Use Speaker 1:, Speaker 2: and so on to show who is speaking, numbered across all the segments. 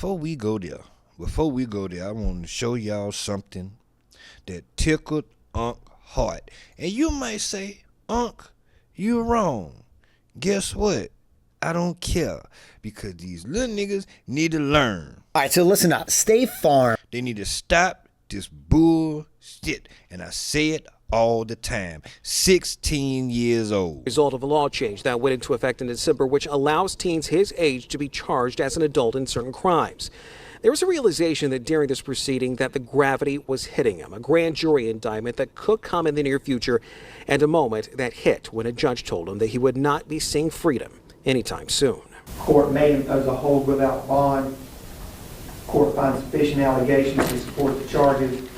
Speaker 1: before we go there, I want to show y'all something that tickled Unc heart. And you might say, Unc, you wrong. Guess what? I don't care, because these little niggas need to learn.
Speaker 2: All right, so listen up. State Farm.
Speaker 1: They need to stop this bullshit, and I say it all the time. 16 years old.
Speaker 3: Result of a law change that went into effect in December, which allows teens his age to be charged as an adult in certain crimes. There was a realization that during this proceeding that the gravity was hitting him, a grand jury indictment that could come in the near future, and a moment that hit when a judge told him that he would not be seeing freedom anytime soon.
Speaker 4: Court may impose a hold without bond. Court finds sufficient allegations to support the charges.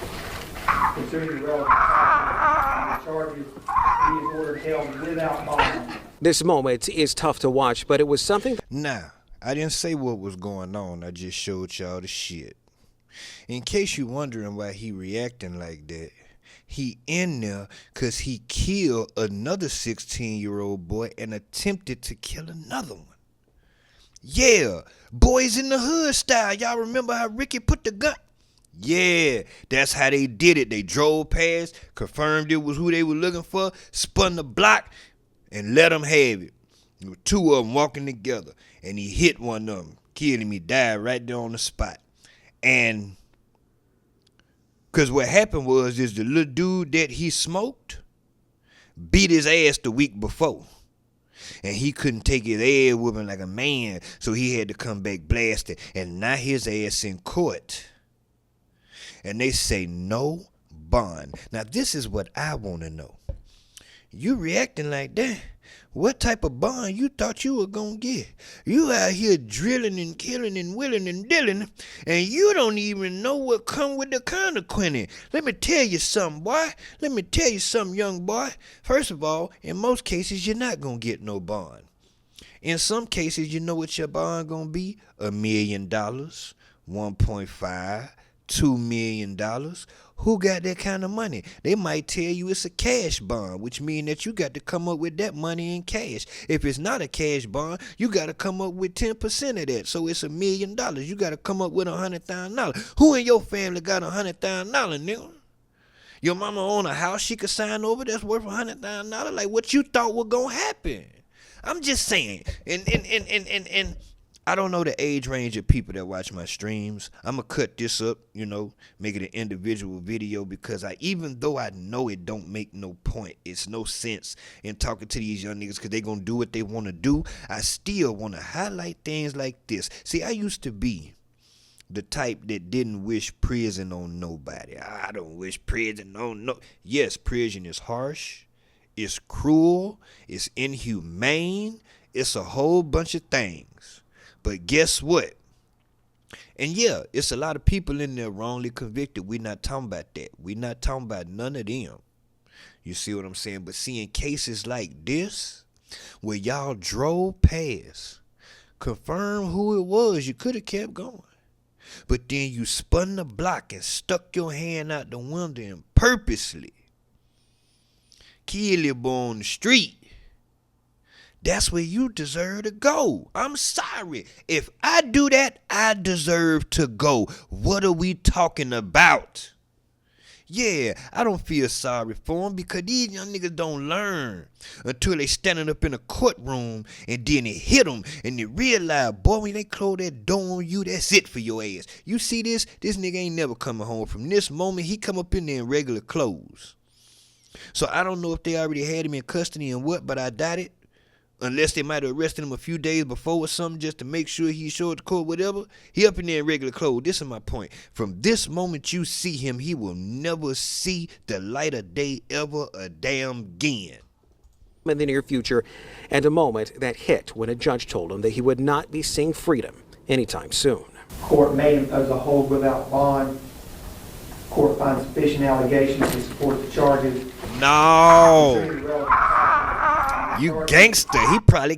Speaker 4: Considering the relevant factors and the charges, he is ordered held without bond.
Speaker 3: This moment is tough to watch, but it was something.
Speaker 1: Nah, I didn't say what was going on. I just showed y'all the shit. In case you wondering why he reacting like that, he in there because he killed another 16-year-old boy and attempted to kill another one. Yeah, Boys in the Hood style. Y'all remember how Ricky put the gun? Yeah, that's how they did it. They drove past, confirmed it was who they were looking for, spun the block, and let them have it. There were two of them walking together, and he hit one of them, killed him. He died right there on the spot. And because what happened was is the little dude that he smoked beat his ass the week before. And he couldn't take his ass whooping like a man, so he had to come back blasted. And now his ass in court. And they say no bond. Now this is what I want to know. You reacting like that? What type of bond you thought you were going to get? You out here drilling and killing and willing and dealing, and you don't even know what come with the consequence. Let me tell you something, boy. Let me tell you something, young boy. First of all, in most cases, you're not going to get no bond. In some cases, you know what your bond going to be? $1 million, 1.5, $2 million. Who got that kind of money? They might tell you it's a cash bond, which means that you got to come up with that money in cash. If it's not a cash bond, you got to come up with 10% of that. So it's $1 million. You got to come up with $100,000. Who in your family got $100,000, nigga? Your mama own a house she could sign over that's worth $100,000? Like, what you thought was going to happen? I'm just saying. And I don't know the age range of people that watch my streams. I'm going to cut this up, make it an individual video, because even though I know it don't make no point, it's no sense in talking to these young niggas because they going to do what they want to do, I still want to highlight things like this. See, I used to be the type that didn't wish prison on nobody. I don't wish prison on no. Yes, prison is harsh. It's cruel. It's inhumane. It's a whole bunch of things. But guess what? And yeah, it's a lot of people in there wrongly convicted. We're not talking about that. We're not talking about none of them. You see what I'm saying? But seeing cases like this, where y'all drove past, confirm who it was, you could have kept going. But then you spun the block and stuck your hand out the window and purposely killed your boy on the street. That's where you deserve to go. I'm sorry. If I do that, I deserve to go. What are we talking about? Yeah, I don't feel sorry for them because these young niggas don't learn until they standing up in a courtroom and then they hit them and they realize, boy, when they close that door on you, that's it for your ass. You see this? This nigga ain't never coming home. From this moment, he come up in there in regular clothes. So I don't know if they already had him in custody and what, but I doubt it. Unless they might have arrested him a few days before or something just to make sure he showed the court, whatever. He up in there in regular clothes. This is my point. From this moment you see him, he will never see the light of day ever a damn again.
Speaker 3: In the near future, and a moment that hit when a judge told him that he would not be seeing freedom anytime soon.
Speaker 4: Court may impose a hold without bond. Court finds sufficient allegations to support the charges.
Speaker 1: No. You gangster. He probably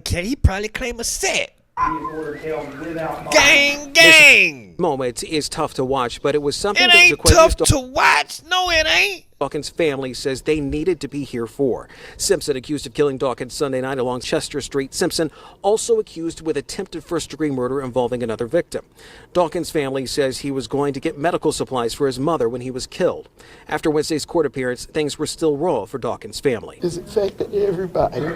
Speaker 1: claim a set.
Speaker 4: He is ordered held without bond.
Speaker 1: Gang.
Speaker 3: This moment is tough to watch, but it was something
Speaker 1: It
Speaker 3: that
Speaker 1: ain't tough to watch. No, it ain't.
Speaker 3: Dawkins' family says they needed to be here for. Simpson accused of killing Dawkins Sunday night along Chester Street. Simpson also accused with attempted first-degree murder involving another victim. Dawkins' family says he was going to get medical supplies for his mother when he was killed. After Wednesday's court appearance, things were still raw for Dawkins' family.
Speaker 5: It's affected everybody,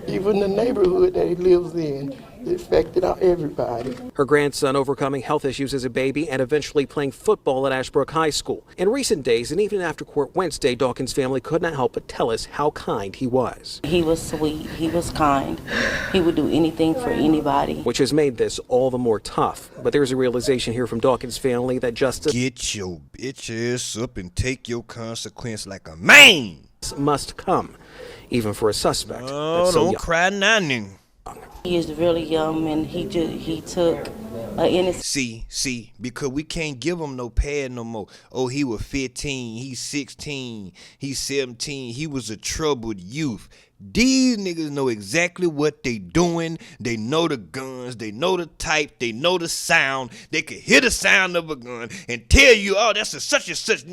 Speaker 5: even the neighborhood that he lives in. It affected everybody.
Speaker 3: Her grandson overcoming health issues as a baby and eventually playing football at Ashbrook High School. In recent days, and even after court Wednesday, Dawkins' family could not help but tell us how kind he was.
Speaker 6: He was sweet. He was kind. He would do anything for anybody.
Speaker 3: Which has made this all the more tough. But there's a realization here from Dawkins' family that justice
Speaker 1: Get your bitch ass up and take your consequence like a man.
Speaker 3: must come, even for a suspect
Speaker 1: Oh,
Speaker 3: that's so
Speaker 1: don't
Speaker 3: young.
Speaker 1: cry now, nigga.
Speaker 6: He is really young, and he took an innocent.
Speaker 1: See, because we can't give him no pad no more. Oh, he was 15, he's 16, he's 17, he was a troubled youth. These niggas know exactly what they doing. They know the guns, they know the type, they know the sound. They can hear the sound of a gun and tell you, oh, that's a such and such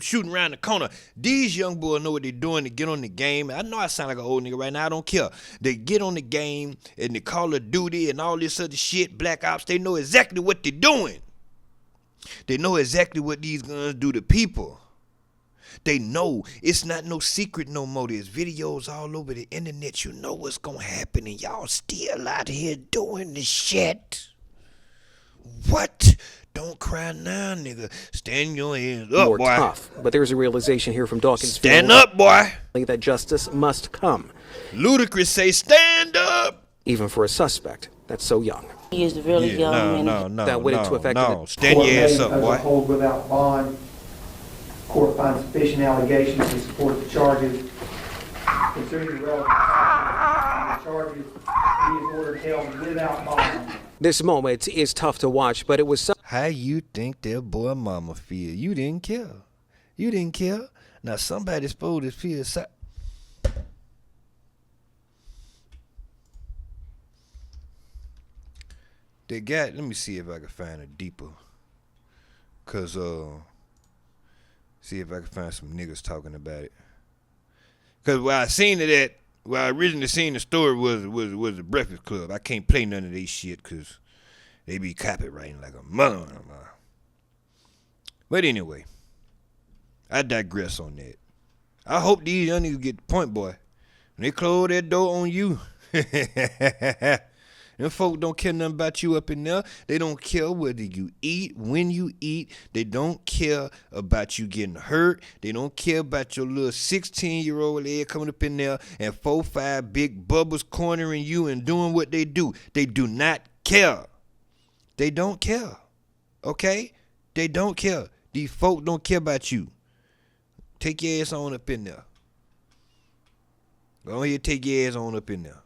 Speaker 1: shooting around the corner. These young boys know what they're doing to get on the game. I know I sound like an old nigga right now, I don't care. They get on the game and they Call of Duty and all this other shit, Black Ops, they know exactly what they're doing. They know exactly what these guns do to people. They know it's not no secret no more. There's videos all over the internet. You know what's gonna happen, and y'all still out here doing the shit. What? Don't cry now, nigga. Stand your hands up,
Speaker 3: More
Speaker 1: boy.
Speaker 3: tough. But there's a realization here from Dawkins'
Speaker 1: Stand
Speaker 3: family
Speaker 1: up, boy.
Speaker 3: that justice must come,
Speaker 1: Ludacris say, stand up.
Speaker 3: even for a suspect that's so young.
Speaker 6: He is really young, and
Speaker 3: That went into effect in the-
Speaker 1: Stand
Speaker 4: Court
Speaker 1: your ass
Speaker 4: made
Speaker 1: up,
Speaker 4: as a
Speaker 1: boy.
Speaker 4: hold without bond. Court finds sufficient allegations to support the charges. Considering the relevant facts of the charges, he is ordered held without bond.
Speaker 3: This moment is tough to watch, but it was
Speaker 1: How you think that boy mama feel? You didn't care. You didn't care. Now somebody's supposed to feel They got, let me see if I can find a deeper. Cause see if I can find some niggas talking about it. Cause where I seen it at, where I originally seen the story was the Breakfast Club. I can't play none of these shit cause they be copywriting like a mother. But anyway, I digress on that. I hope these young niggas get the point, boy. When they close that door on you, them folk don't care nothing about you up in there. They don't care whether you eat, when you eat. They don't care about you getting hurt. They don't care about your little 16-year-old head coming up in there and 4-5 big bubbles cornering you and doing what they do. They do not care. They don't care. Okay? They don't care. These folk don't care about you. Take your ass on up in there. Go ahead, take your ass on up in there.